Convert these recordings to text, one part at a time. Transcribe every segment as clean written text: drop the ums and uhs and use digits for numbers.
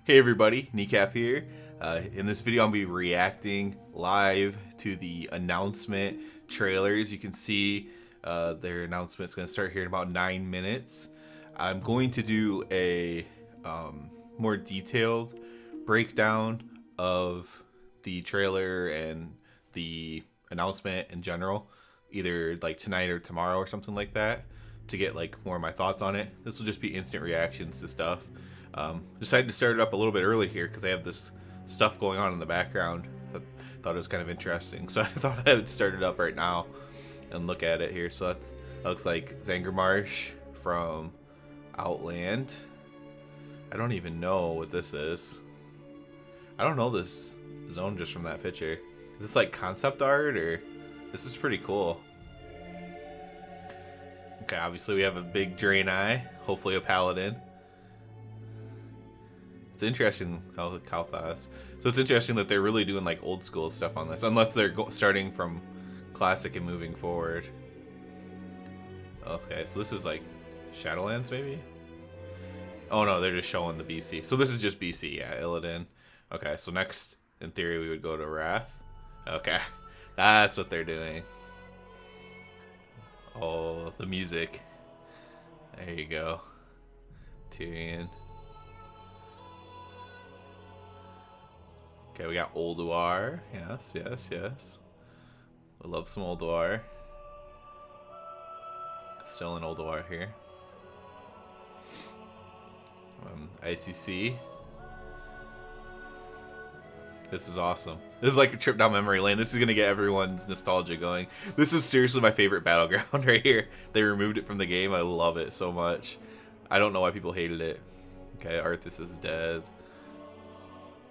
Hey everybody, Kneecap here. In this video, I'll be reacting live to the announcement trailers. You can see their announcement is going to start here in about 9 minutes. I'm going to do a more detailed breakdown of the trailer and the announcement in general, either like tonight or tomorrow or something like that, to get like more of my thoughts on it. This will just be instant reactions to stuff. Decided to start it up a little bit early here because I have this stuff going on in the background. I thought it was kind of interesting, so I thought I would start it up right now and look at it here. So that looks like Zangarmarsh from Outland. I don't even know what this is. I don't know this zone just from that picture. Is this like concept art, or this is pretty cool? Okay, obviously we have a big Draenei, hopefully a paladin. It's interesting how Kalthas. So it's interesting that they're really doing like old school stuff on this, unless they're starting from classic and moving forward. Okay, so this is like Shadowlands maybe? Oh no, they're just showing the BC. So this is just BC, yeah, Illidan. Okay, so next, in theory, we would go to Wrath. Okay, that's what they're doing. Oh, the music. There you go. Tyrion. Okay, we got Ulduar. Yes, yes, yes. We love some Ulduar. Still in Ulduar here. ICC. This is awesome. This is like a trip down memory lane. This is gonna get everyone's nostalgia going. This is seriously my favorite battleground right here. They removed it from the game. I love it so much. I don't know why people hated it. Okay, Arthas is dead.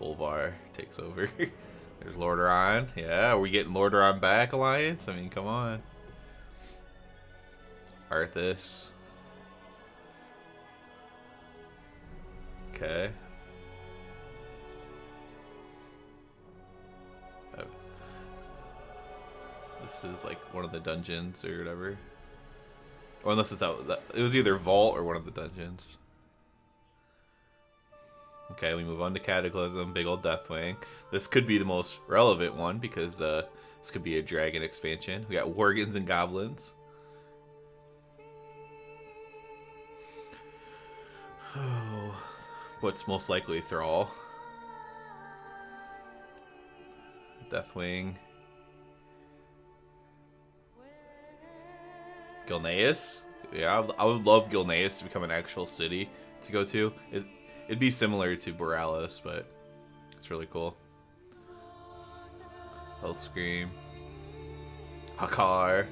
Bolvar takes over. There's Lordaeron. Yeah, are we getting Lordaeron back, Alliance? I mean, come on. Arthas. Okay. This is like one of the dungeons or whatever. Or unless it's that it was either Vault or one of the dungeons. Okay, we move on to Cataclysm, big old Deathwing. This could be the most relevant one because this could be a dragon expansion. We got Worgans and Goblins. Oh, what's most likely Thrall? Deathwing. Gilneas? Yeah, I would love Gilneas to become an actual city to go to. It'd be similar to Borealis, but it's really cool. Hellscream. Hakar.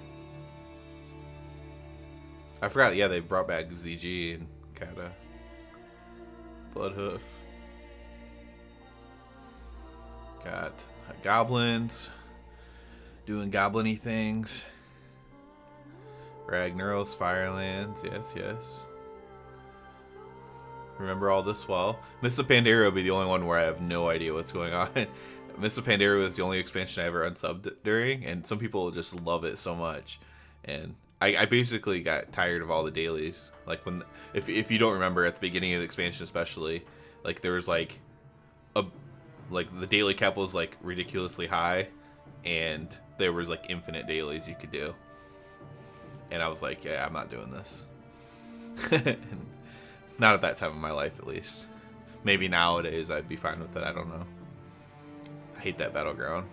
I forgot, yeah, they brought back ZG and Kata. Bloodhoof. Got goblins. Doing goblin-y things. Ragnaros, Firelands, yes, yes. Remember all this well. Mists of Pandaria will be the only one where I have no idea what's going on. Mists of Pandaria was the only expansion I ever unsubbed during, and some people just love it so much. And I basically got tired of all the dailies. Like when, if you don't remember at the beginning of the expansion especially, like there was like the daily cap was like ridiculously high, and there was like infinite dailies you could do. And I was like, yeah, I'm not doing this. Not at that time of my life, at least. Maybe nowadays I'd be fine with it. I don't know. I hate that battleground.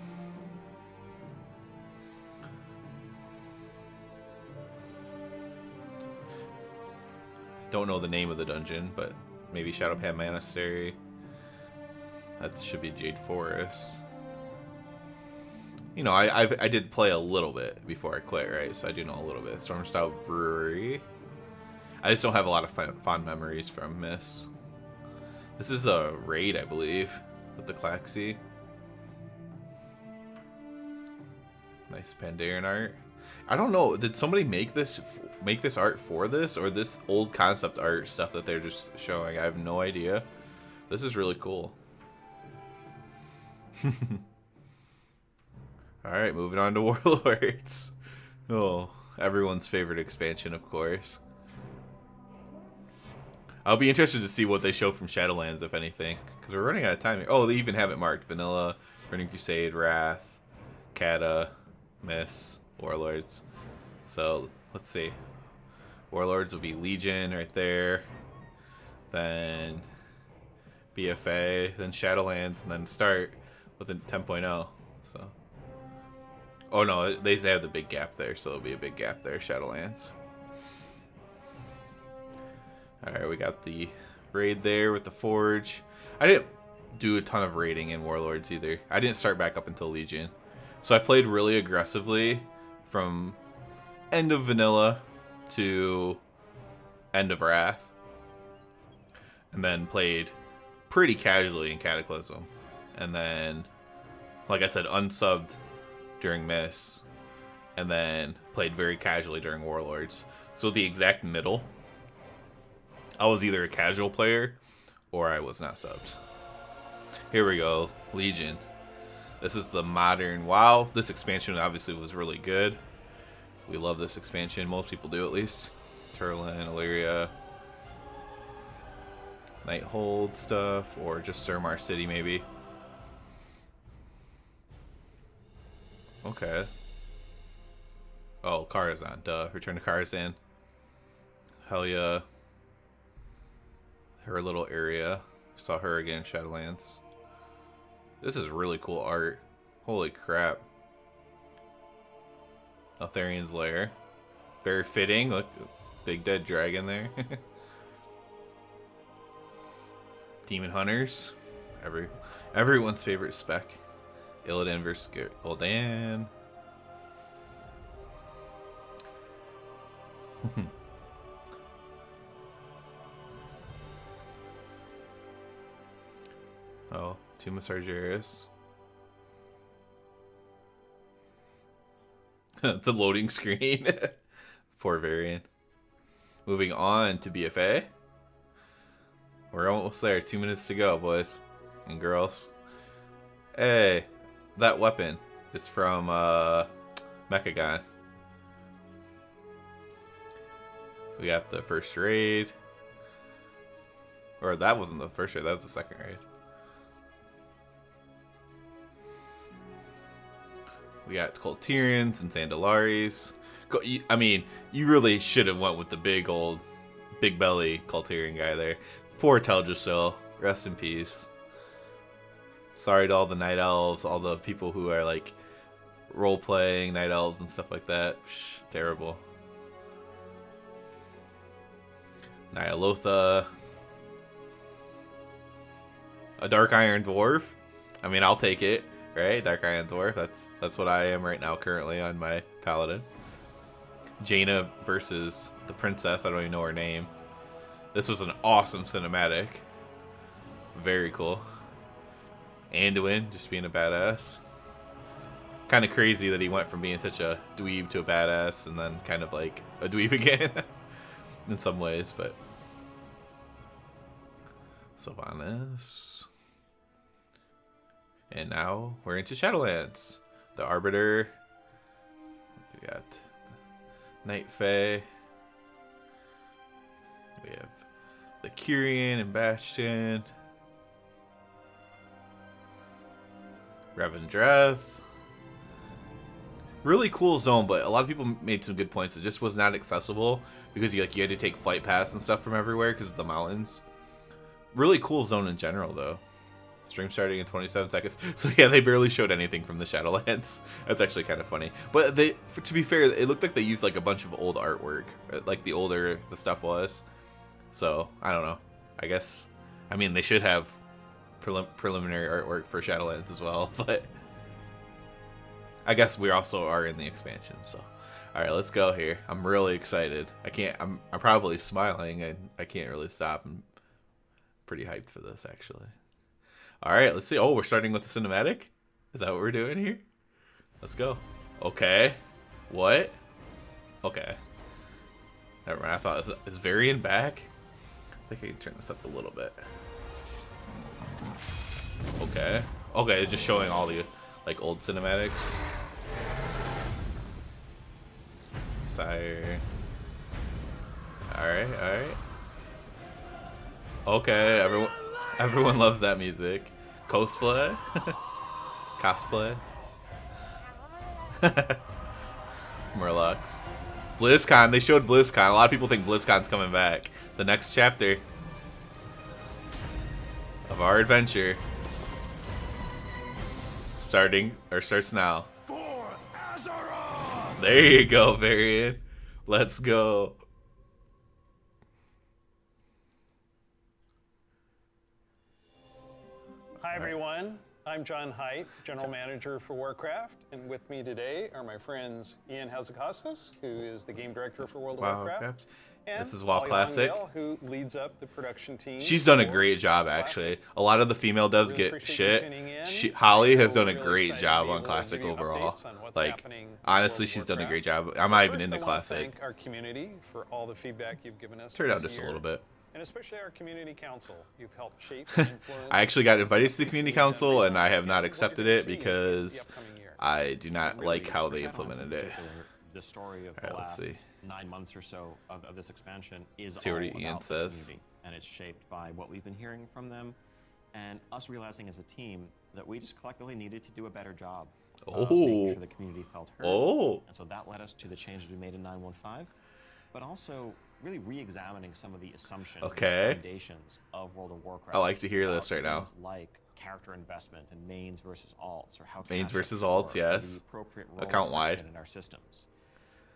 Don't know the name of the dungeon, but maybe Shadowpan Monastery. That should be Jade Forest. You know, I did play a little bit before I quit, right? So I do know a little bit. Stormstyle Brewery. I just don't have a lot of fond memories from Miss. This is a raid, I believe, with the Claxi. Nice Pandaren art. I don't know. Did somebody make this art for this, or this old concept art stuff that they're just showing? I have no idea. This is really cool. All right, moving on to Warlords. Oh, everyone's favorite expansion, of course. I'll be interested to see what they show from Shadowlands, if anything, because we're running out of time here. Oh, they even have it marked: Vanilla, Burning Crusade, Wrath, Cata, Miss, Warlords. So let's see. Warlords will be Legion right there, then BFA, then Shadowlands, and then start with a 10.0. So, oh no, they have the big gap there, so there'll be a big gap there. Shadowlands. All right, we got the raid there with the Forge. I didn't do a ton of raiding in Warlords either. I didn't start back up until Legion, so I played really aggressively from end of Vanilla to end of Wrath, and then played pretty casually in Cataclysm, and then, like I said, unsubbed during Miss, and then played very casually during Warlords. So the exact middle, I was either a casual player or I was not subbed. Here we go, Legion. This is the modern WoW. This expansion obviously was really good. We love this expansion. Most people do, at least. Turlin, Illyria, Nighthold stuff, or just Surmar City maybe. Okay. Oh, Karazhan, duh. Return to Karazhan. Hell yeah. Her little area. Saw her again in Shadowlands. This is really cool art. Holy crap. Altharian's Lair. Very fitting. Look, big dead dragon there. Demon Hunters. Everyone's favorite spec. Illidan versus Gul'dan. Oh, Tomb of Sargeras. The loading screen. Poor variant. Moving on to BFA. We're almost there. 2 minutes to go, boys and girls. Hey, that weapon is from Mechagon. We got the first raid. Or that wasn't the first raid, that was the second raid. We got Colterians and Zandalaris. I mean, you really should have went with the big belly Colterian guy there. Poor Teldrassil. Rest in peace. Sorry to all the Night Elves, all the people who are like role-playing Night Elves and stuff like that. Psh, terrible. Nyalotha. A Dark Iron Dwarf. I mean, I'll take it. Right? Dark Iron Dwarf. That's what I am right now currently on my Paladin. Jaina versus the Princess. I don't even know her name. This was an awesome cinematic. Very cool. Anduin just being a badass. Kind of crazy that he went from being such a dweeb to a badass and then kind of like a dweeb again. In some ways, but... Sylvanas. And now we're into Shadowlands. The Arbiter. We got Night Fae. We have the Kyrian and Bastion. Revendreth. Really cool zone, but a lot of people made some good points. It just was not accessible because you had to take flight paths and stuff from everywhere because of the mountains. Really cool zone in general, though. Stream starting in 27 seconds. So yeah, they barely showed anything from the Shadowlands. That's actually kind of funny. But to be fair, it looked like they used like a bunch of old artwork, like the older the stuff was. So I don't know. I guess, I mean, they should have preliminary artwork for Shadowlands as well. But I guess we also are in the expansion. So all right, let's go here. I'm really excited. I'm probably smiling and I can't really stop. I'm pretty hyped for this actually. All right, let's see. Oh, we're starting with the cinematic? Is that what we're doing here? Let's go. Okay. What? Okay. Never mind. I thought, is Varian back? I think I can turn this up a little bit. Okay. Okay, it's just showing all the, like, old cinematics. Sire. Alright, alright. Okay, everyone loves that music. Cosplay? Cosplay? Murlocs. BlizzCon, they showed BlizzCon. A lot of people think BlizzCon's coming back. The next chapter of our adventure starts now. There you go, Varian. Let's go. Hi everyone, I'm John Haidt, General Manager for Warcraft, and with me today are my friends Ian Hazacostas, who is the Game Director for World of Warcraft, and this is WoW Classic, who leads up the production team. She's done a great job, actually. A lot of the female devs really get shit. Holly has done a great job on Classic overall. Like, honestly, she's done a great job. I'm not even into Classic. Thank our community for all the feedback you've given us. Turn it down just a little bit. And especially our community council. You've helped shape and influence. I actually got invited to the community council, and I have not accepted it because I do not like how they implemented it. The story of the last 9 months or so of this expansion is all about Ian says. Community, and it's shaped by what we've been hearing from them, and us realizing as a team that we just collectively needed to do a better job of making sure the community felt heard. And so that led us to the changes we made in 9.15, but also really re-examining some of the assumptions and foundations of World of Warcraft. I like to hear this right now. Like character investment and mains versus alts, or how mains versus alts, yes. Account wide in our systems.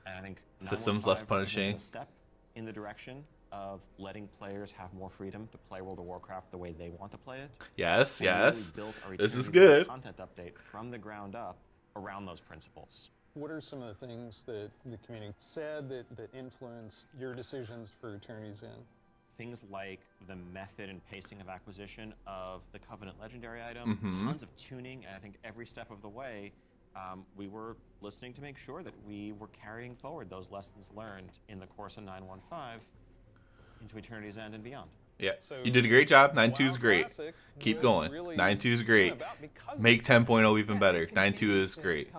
And I think systems less punishing. A step in the direction of letting players have more freedom to play World of Warcraft the way they want to play it. Yes, yes. Really this is good. Content update from the ground up around those principles. What are some of the things that the community said that influenced your decisions for Eternity's End? Things like the method and pacing of acquisition of the Covenant Legendary item, tons of tuning, and I think every step of the way, we were listening to make sure that we were carrying forward those lessons learned in the course of 9.15 into Eternity's End and beyond. Yeah, so you did a great job. 9.2 is great. Keep going. 9.2 is great. Make 10.0 even better. 9.2 is great.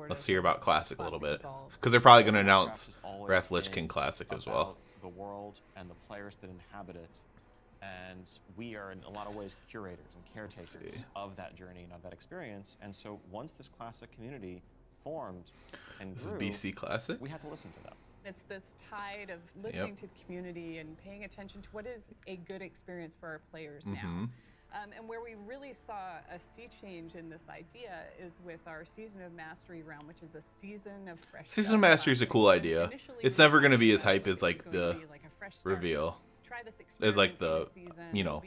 Let's hear about Classic a little bit, because they're probably going to announce Wrath Lich King Classic as well. The world and the players that inhabit it, and we are in a lot of ways curators and caretakers of that journey and of that experience. And so once this Classic community formed and grew, this is BC Classic, we had to listen to them. It's this tide of listening to the community and paying attention to what is a good experience for our players now. And where we really saw a sea change in this idea is with our Season of Mastery realm, which is a season of fresh Season of Mastery is a cool idea. It's never going to be as hype as like the reveal. It's like the, you know,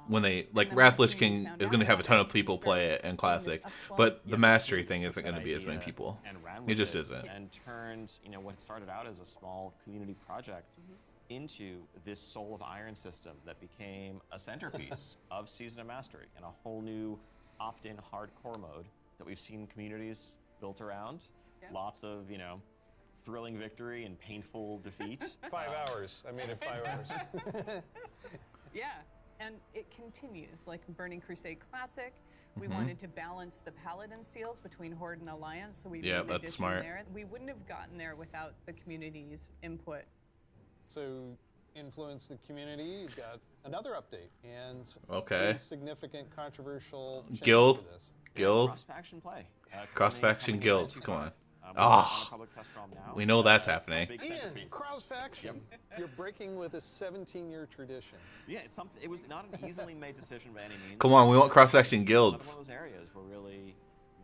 when they, like Wrath Lich King is going to have a ton of people play it in Classic, but the Mastery thing isn't going to be as many people. It just isn't. And turned, you know, what started out as a small community project into this Soul of Iron system that became a centerpiece of Season of Mastery and a whole new opt-in hardcore mode that we've seen communities built around. Lots of, you know, thrilling victory and painful defeat. 5 hours. I made it 5 hours. Yeah, and it continues. Like Burning Crusade Classic, we wanted to balance the Paladin seals between Horde and Alliance, so we made an addition there. We wouldn't have gotten there without the community's input. So, influence the community. You've got another update and significant controversial change guild. Cross-faction play. Cross-faction guilds. Come on. We know that's happening. And cross-faction. You're breaking with a 17-year tradition. Yeah, it's something. It was not an easily made decision by any means. Come on, we want cross-faction guilds. One of those areas where really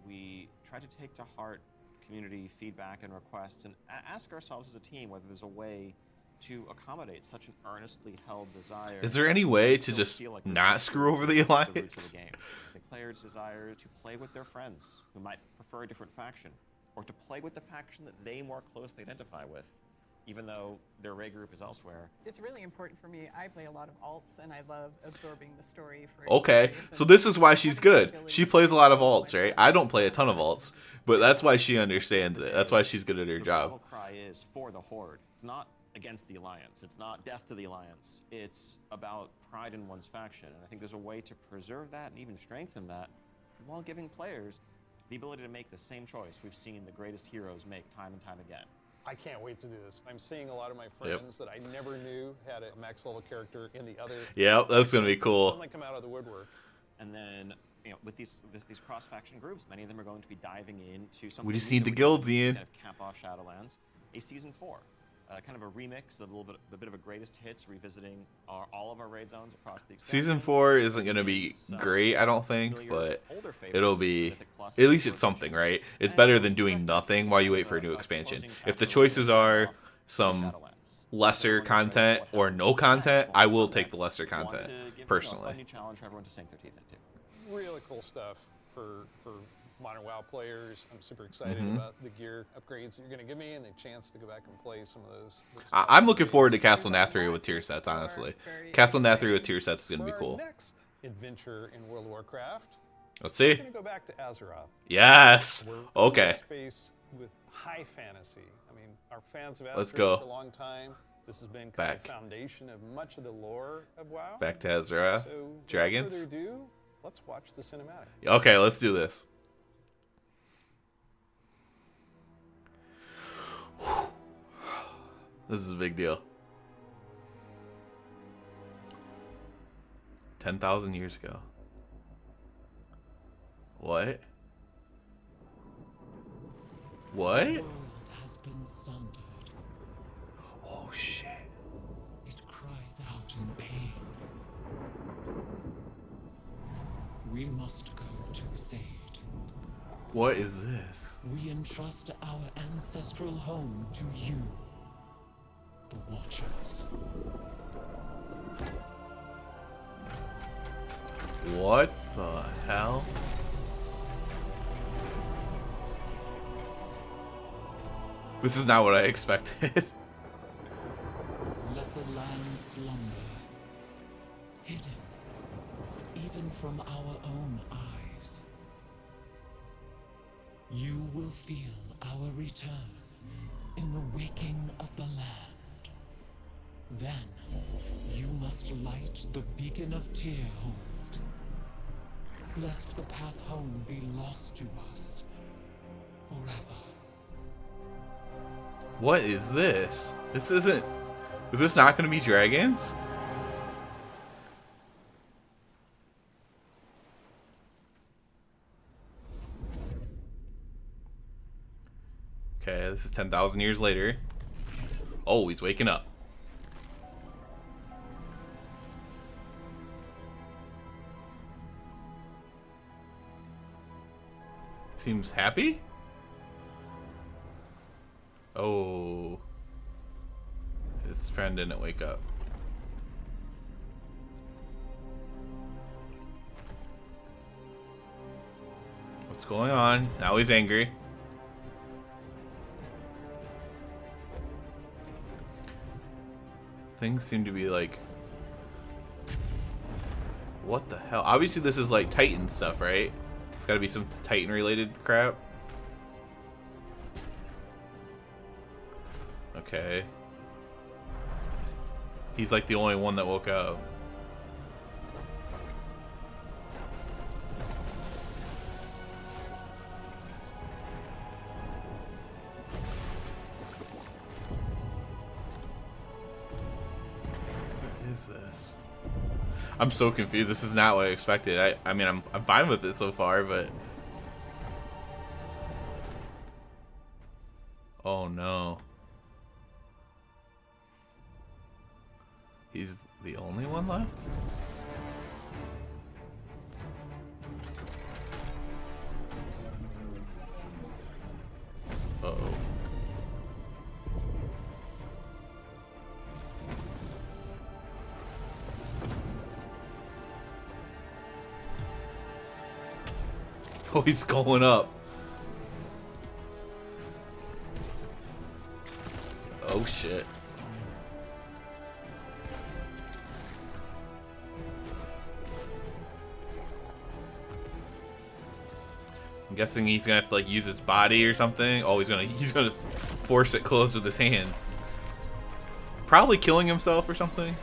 we try to take to heart community feedback and requests and ask ourselves as a team whether there's a way to accommodate such an earnestly held desire. Is there any way to just not screw over the Alliance? The players' desire to play with their friends who might prefer a different faction, or to play with the faction that they more closely identify with, even though their raid group is elsewhere. It's really important for me. I play a lot of alts, and I love absorbing the story. So this is why she's good. She plays a lot of alts, right? I don't play a ton of alts, but that's why she understands it. That's why she's good at her job. The battle cry is for the Horde. It's not against the Alliance. It's not death to the Alliance. It's about pride in one's faction. And I think there's a way to preserve that and even strengthen that while giving players the ability to make the same choice we've seen the greatest heroes make time and time again. I can't wait to do this. I'm seeing a lot of my friends that I never knew had a max level character in the other. Yep, that's gonna be cool. Suddenly come out of the woodwork. And then, with these cross-faction groups, many of them are going to be diving into something. We just new need that the we guilds, can Ian. kind of cap off Shadowlands, a season 4. Kind of a remix, a bit of a greatest hits, revisiting all of our raid zones across the expansion. Season 4 isn't gonna be great, I don't think, but it'll be, at least it's something, right? It's better than doing nothing while you wait for a new expansion. If the choices are some lesser content or no content, I will take the lesser content, personally. A new challenge for everyone to sink their teeth into. Really cool stuff for modern WoW players. I'm super excited about the gear upgrades that you're going to give me and the chance to go back and play some of those. I'm looking forward to Castle Nathria with tier sets, honestly. Castle Nathria with tier sets is going to be cool. For our next adventure in World of Warcraft, Let's we're see. going to go back to Azeroth. Yes. We're Okay. in a space with high fantasy. I mean, our fans of Let's Azeroth go. for a long time. This has been kind Back. of the foundation of much of the lore of WoW. Back to Azeroth. So, Dragons. without further ado, let's watch the cinematic. Okay, let's do this. This is a big deal. 10,000 years ago. What? What? The world has been sundered. Oh shit. It cries out in pain. We must go to its aid. What is this? We entrust our ancestral home to you, the Watchers. What the hell? This is not what I expected. Let the land slumber, hidden even from our own eyes. You will feel our return in the waking of the land. Then you must light the beacon of Tearhold, lest the path home be lost to us forever. What is this? This isn't... Is this not going to be dragons? Okay, this is 10,000 years later. Oh, he's waking up. Seems happy? Oh. His friend didn't wake up. What's going on? Now he's angry. Things seem to be like... What the hell? Obviously this is like Titan stuff, right? It's gotta be some Titan related crap. Okay. He's like the only one that woke up. What is this? I'm so confused. This is not what I expected. I mean, I'm fine with it so far, but... Oh no. He's the only one left? Uh-oh. Oh, he's going up. Oh shit. I'm guessing he's gonna have to like use his body or something. Oh, he's gonna force it closed with his hands. Probably killing himself or something.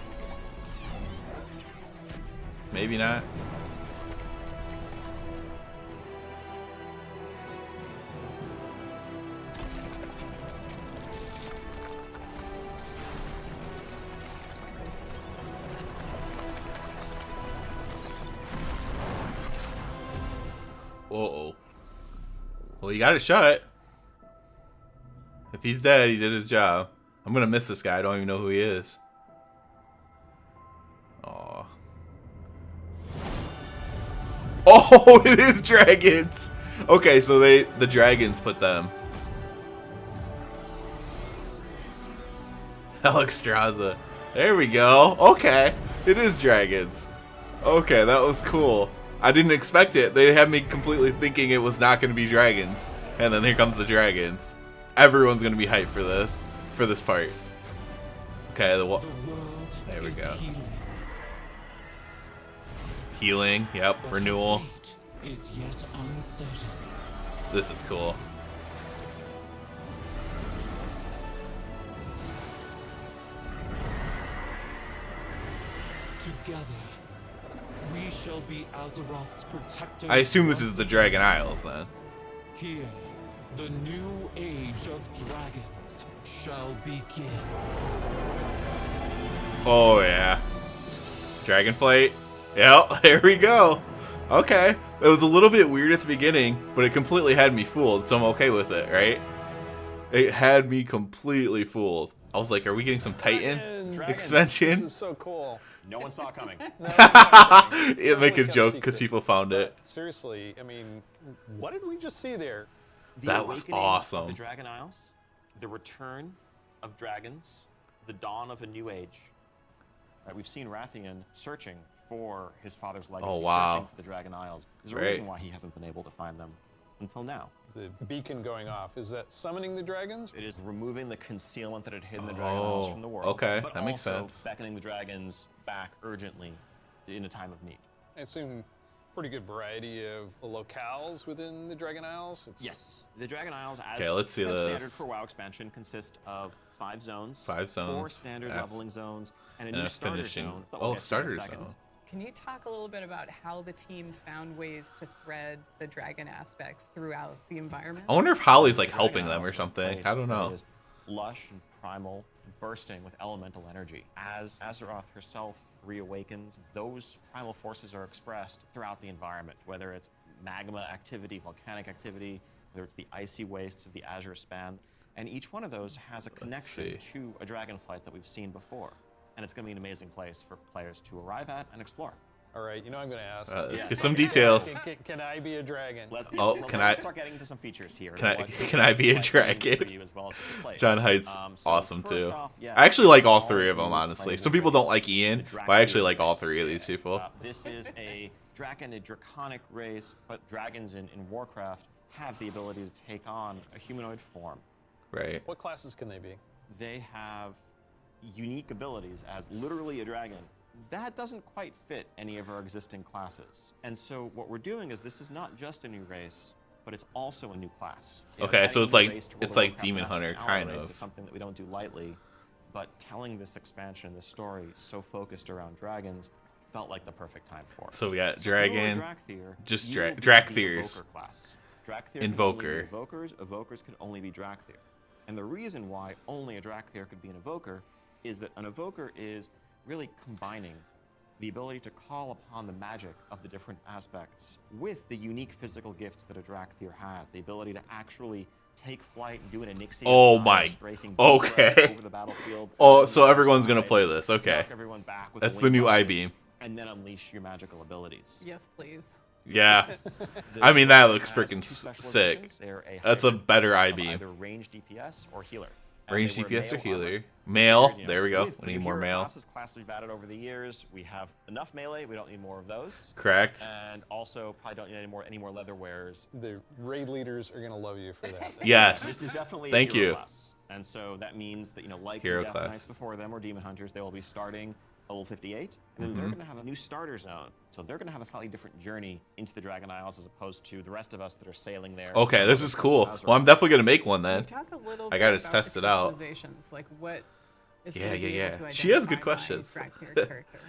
Maybe not. Well, you got it shut. If he's dead, he did his job. I'm gonna miss this guy. I don't even know who he is. Aw. Oh, it is dragons. Okay, so the dragons put them. Alexstrasza. There we go. Okay, it is dragons. Okay, that was cool. I didn't expect it. They had me completely thinking it was not going to be dragons, and then here comes the dragons. Everyone's going to be hyped for this part. Okay, there we go. Healing. Yep. Renewal. Is yet uncertain. This is cool. Together, we shall be Azeroth's protectors. I assume this is the Dragon Isles then. Here, the new age of dragons shall begin. Oh yeah. Dragonflight. Yep, there we go. Okay. It was a little bit weird at the beginning, but it completely had me fooled, so I'm okay with it, right? It had me completely fooled. I was like, are we getting some Titan expansion? This is so cool. No one saw it coming. It make a joke because people found it. Seriously, I mean, what did we just see there? That was awakening awesome. Of the Dragon Isles, the return of dragons, the dawn of a new age. Right, we've seen Rathian searching for his father's legacy, Oh, wow. searching for the Dragon Isles. There's a Right. reason why he hasn't been able to find them until now. The beacon going off, is that summoning the dragons? It is removing the concealment that had hidden the Dragon Isles from the world. okay, but that makes also sense. beckoning the dragons back urgently in a time of need. I assume pretty good variety of locales within the Dragon Isles. Yes, the Dragon Isles, as Okay, let's see kind of standard this. for WoW expansion, consist of 5 zones, 5 zones, 4 standard yes. leveling zones, and a And new a starter finishing. zone. that we'll Oh, get to in a starter second. zone. Can you talk a little bit about how the team found ways to thread the dragon aspects throughout the environment? I wonder if Holly's like The helping Dragon them or Isles are a something. place I don't that know. is lush and primal, bursting with elemental energy. As Azeroth herself reawakens, those primal forces are expressed throughout the environment, whether it's magma activity, volcanic activity, whether it's the icy wastes of the Azure Span, and each one of those has a connection see. to a Dragonflight that we've seen before. And it's going to be an amazing place for players to arrive at and explore. All right, you know I'm going to ask. Let's Yeah. get some details. Can I be a dragon? Can I- start getting into some features here? Can I- What can I be a Dragonflight means dragon? for you as well as just the place. John Haidt's So awesome first too. off, yeah, I actually like all all 3 of them, the honestly. playing Some people don't race, like Ian, the but I actually Draken like all race. 3 of these people. This is a dragon, a draconic race, but dragons in Warcraft have the ability to take on a humanoid form. Right. What classes can they be? They have unique abilities as literally a dragon. That doesn't quite fit any of our existing classes. And so what we're doing is this is not just a new race, but it's also a new class. You know, Okay, so adding it's new like- race to World it's of like Warcraft Demon and actually Hunter, an kind ally race of. is something that we don't do lightly, but telling this expansion, this story, so focused around dragons, felt like the perfect time for it. So we got So if you were a dragon, Drakthir, just you Dra- would be the Drakthers. Evoker class. Drakthir could Invoker. only be Evokers. Evokers could only be Drakthir. And the reason why only a Drakthir could be an Evoker is that an Evoker is really combining the ability to call upon the magic of the different aspects with the unique physical gifts that a Drakthir has. The ability to actually take flight and do an Onyxia Oh style my- strafing okay. deep over the battlefield. Oh, and so then everyone's gonna side, play this. Okay. knock everyone back with That's a the new wing I-beam. and then unleash your magical abilities. Yes, please. Yeah. The I mean, that dragon looks has freaking two specializations. sick. They're a That's a hybrid better of I-beam. Either ranged DPS or healer. And Range they wear DPS or male armor. healer. Male. Figured, There we go. with We the need more hero male. Classes we've added over the years. We have enough melee. We don't need more of those. Correct. And also probably don't need any more leather wearers. The raid leaders are going to love you for that. Yes. This is definitely Thank a hero you. class. And so that means that, like Hero the Death class. Knights before them or Demon Hunters, they will be starting level 58, and then they're Mm-hmm. going to have a new starter zone. So they're going to have a slightly different journey into the Dragon Isles as opposed to the rest of us that are sailing there. Okay, this is cool. Azeroth. Well, I'm definitely gonna make one Can you then. talk a little I bit gotta about test the it out. crystallizations? Like what is Yeah, going to yeah, be yeah. able to She has good identify my questions. Drakthir character?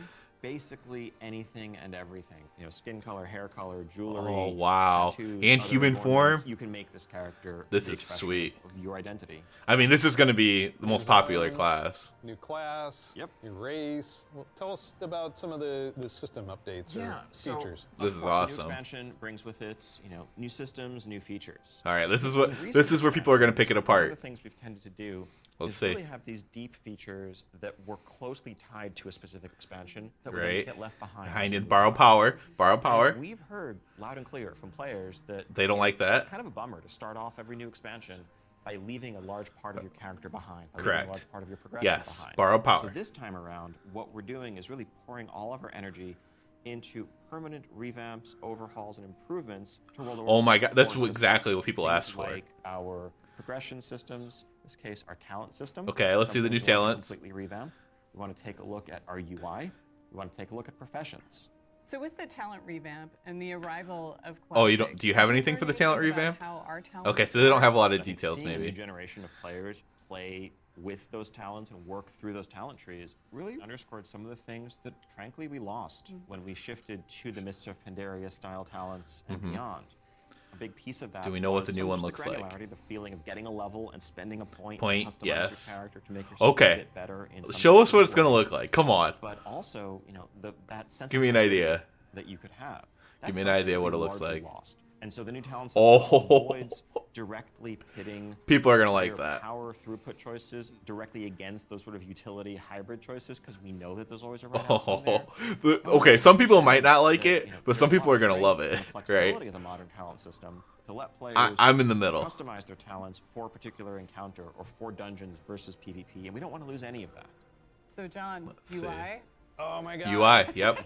basically anything and everything. You know, skin color, hair color, jewelry. Oh, wow. tattoos, And other human adornments. form? You can make this character. This the is expression sweet. Of your identity. I mean, this is going to be the most popular Design. class. New class, Yep. new race. Well, tell us about some of the system updates or features. This is Of course, awesome. The new expansion brings with it, new systems, new features. All right, this is In recent where people are going to pick it expansions, one of apart. the things we've tended to do Let's is see. really have these deep features that were closely tied to a specific expansion that would Right. then get left behind. Behind as we it, move borrow on. power, borrow And power. we've heard loud and clear from players that They don't like that. it's kind of a bummer to start off every new expansion by leaving a large part of your character behind. By Correct. Leaving a large part of your progression Yes, behind. borrow power. So this time around, what we're doing is really pouring all of our energy into permanent revamps, overhauls, and improvements to World of Oh my Warcraft's God, that's core exactly systems. what people Things asked for. Like our progression systems, in this case, our talent system. Okay, let's see the Something new we want to talents. Completely revamp. We want to take a look at our UI. We want to take a look at professions. So with the talent revamp and the arrival of Oh, you Classic, don't- do you have did anything for the learn talent anything about revamp? How our talents Okay, so they don't have a lot of I think details, seeing a new maybe. generation of players play with those talents and work through those talent trees really underscored some of the things that, frankly, we lost when we shifted to the Mists of Pandaria style talents and beyond. A big piece of that. Mm-hmm. Do we know what was the new so one much looks the like? granularity, The feeling of getting a level and spending a point, Point, to customize yes. your character to make yourself Okay. a bit better. In some Show us what it's specific going to way. look like. Come on. But also, that sense. Give of me an community idea. that you could have. Give That's me an something idea that what we it looks largely like. Lost. And so the new talent system Oh. avoids directly pitting People are going to like player that. power throughput choices directly against those sort of utility hybrid choices because we know that there's always a right outcome there. Okay, some people might not like That, it, but there's some a people lot are of going to strength love in it, the flexibility right? of the modern talent system to let players I'm in the middle. customize their talents for a particular encounter or for dungeons versus PvP, and we don't want to lose any of that. So John, Let's see. UI. Oh my God. UI, yep.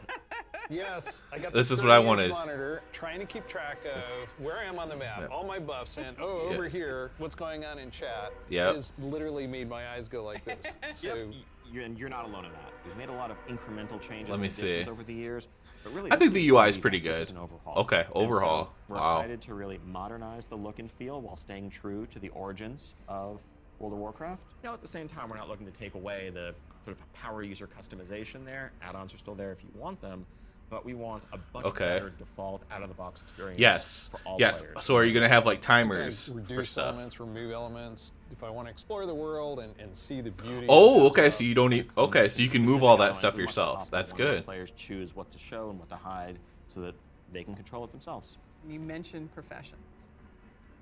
Yes, I got This the is what I 30-inch wanted. monitor, trying to keep track of where I am on the map, Yep. all my buffs, and over here, what's going on in chat. Yep. It has literally made my eyes go like this. So, You're not alone in that. We've made a lot of incremental changes Let me and additions see. over the years. But really, I think this the is UI a is pretty revamp. This good. is an overhaul. Okay, And so overhaul. we're Wow. excited to really modernize the look and feel while staying true to the origins of World of Warcraft. Now, at the same time, we're not looking to take away the sort of power user customization there. Add-ons are still there if you want them. But we want a much Okay. better default out-of-the-box experience Yes. for all Yes. players. So are you going to have like I timers for reduce stuff? elements, remove elements. If I want to explore the world and see the beauty. Oh, of okay. stuff, So you don't need. Okay, so you can move Specific all that elements, stuff we want as yourself. possible That's to let good. Players choose what to show and what to hide so that they can control it themselves. You mentioned professions.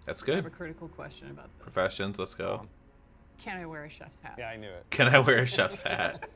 That's I have a good. critical question about this. Professions. Let's go. Can I wear a chef's hat? Yeah, I knew it. Can I wear a chef's hat?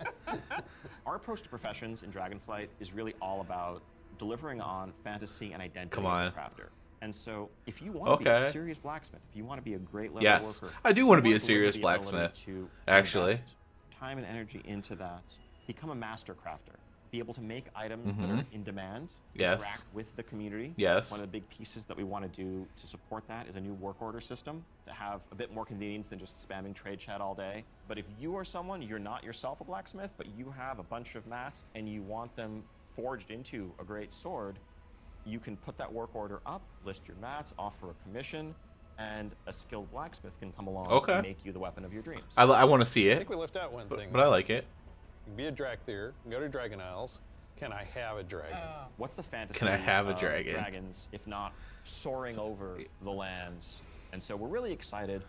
Our approach to professions in Dragonflight is really all about delivering on fantasy and identity Come as on. a crafter. And so, if you want to be Okay. a serious blacksmith, if you want to be a great level Yes. worker, I do want to you be a deliver serious the ability blacksmith, to actually. invest time and energy into that, become a master crafter, be able to make items that are in demand, Yes. interact with the community. Yes. One of the big pieces that we want to do to support that is a new work order system to have a bit more convenience than just spamming trade chat all day. But if you are someone, you're not yourself a blacksmith, but you have a bunch of mats and you want them forged into a great sword, you can put that work order up, list your mats, offer a commission, and a skilled blacksmith can come along Okay. and make you the weapon of your dreams. I want to see I it, think we left out one thing. but I like it. You can be a Drakthir, go to Dragon Isles. Can I have a dragon? What's the fantasy Can I have a of dragon? dragons, if not soaring over the lands? And so we're really excited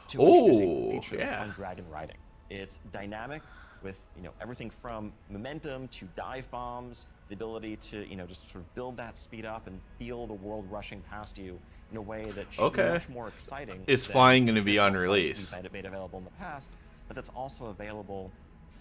to Oh, introduce a feature yeah. on dragon riding. It's dynamic with everything from momentum to dive bombs, the ability to just sort of build that speed up and feel the world rushing past you in a way that should be Okay. much more exciting. Is than flying gonna be traditional on flight release? we've made available in the past, but that's also available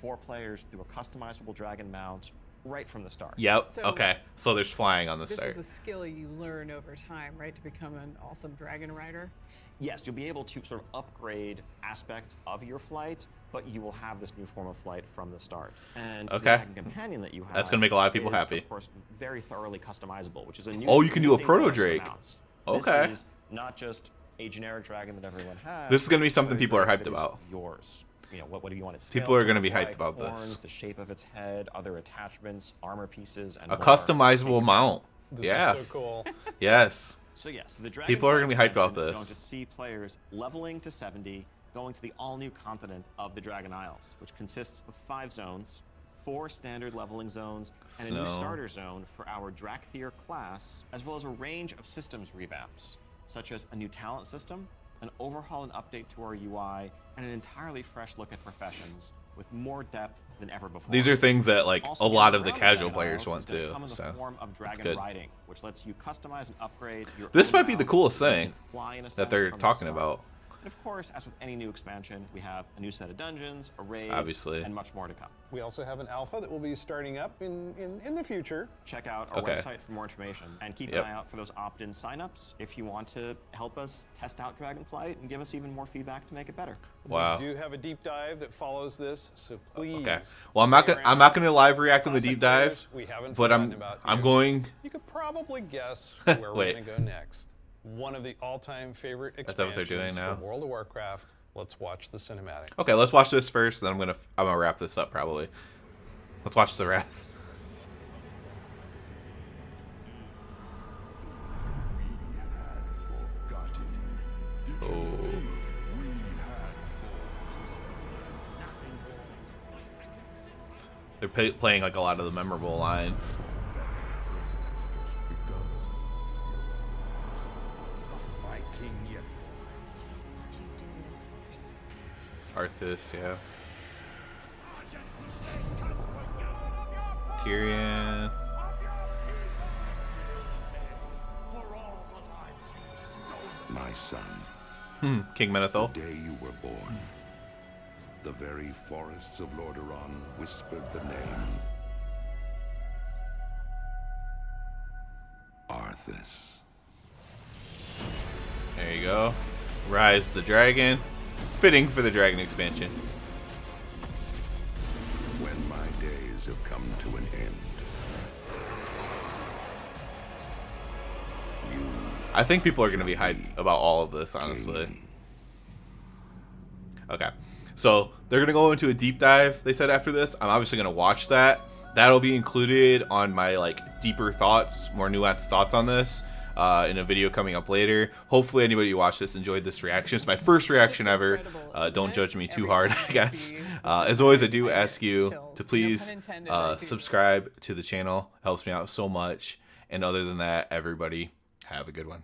for players through a customizable dragon mount right from the start. Yep. So- Okay. So there's flying on the This start. is a skill you learn over time, right, to become an awesome dragon rider. Yes, you'll be able to sort of upgrade aspects of your flight, but you will have this new form of flight from the start. And the Okay. Dragon Companion that you have That's gonna make a lot of people is, happy. Of course, very thoroughly customizable, which is a new. Oh, you can do a thing for us proto for Drake. mounts. Okay. This is not just a generic dragon that everyone has. This is gonna be but something a people are dragon hyped that is about. Yours. What do you want its People scales are to gonna look be hyped like, about this. horns, the shape of its head, other attachments, armor pieces, and A more. customizable mount. This Yeah. is so cool. Yes. So yes, the Dragonflight People are gonna be hyped about expansion is going this. to see players leveling to 70, going to the all-new continent of the Dragon Isles, which consists of 5 zones, 4 standard leveling zones, and a new starter zone for our Drakthir class, as well as a range of systems revamps, such as a new talent system, an overhaul and update to our UI, and an entirely fresh look at professions with more depth than ever before. These are things that like Also, a lot of the around casual that players also want is gonna to. come in the So form of that's dragon good. riding, which lets you customize and upgrade your This own might be the mounts coolest so you thing can fly in a that sense they're from the talking start. about. And of course, as with any new expansion, we have a new set of dungeons, a raid, Obviously. and much more to come. We also have an alpha that will be starting up in the future. Check out our Okay. website for more information, and keep Yep. an eye out for those opt-in signups if you want to help us test out Dragonflight and give us even more feedback to make it better. Wow. We do have a deep dive that follows this, so please. Okay. Well, I'm not gonna live react on the deep dive, Classic players, we haven't but forgotten about I'm you. going. You could probably guess where we're Wait. going to go next. One of the all-time favorite Is that what they're expansions doing now? for World of Warcraft. Let's watch the cinematic. Okay, let's watch this first. Then I'm gonna wrap this up probably. Let's watch the rest. Oh. They're playing like a lot of the memorable lines. My king yet. Arthas, yeah. Tyrion. My son, King the Menethil. day you were born, the very forests of Lordaeron whispered the name Arthas. There you go. Rise the Dragon. Fitting for the Dragon expansion. When my days have come to an end, you I think people are going to be hyped about all of this, honestly. Okay. So, they're going to go into a deep dive, they said, after this. I'm obviously going to watch that. That'll be included on my, like, deeper thoughts, more nuanced thoughts on this in a video coming up later. Hopefully, anybody who watched this enjoyed this reaction. It's my first reaction ever. Incredible, Don't isn't judge it? me too Every hard, time I guess. see As always, I do I ask get you chills. to No please pun intended, I do. subscribe to the channel. Helps me out so much. And other than that, everybody, have a good one.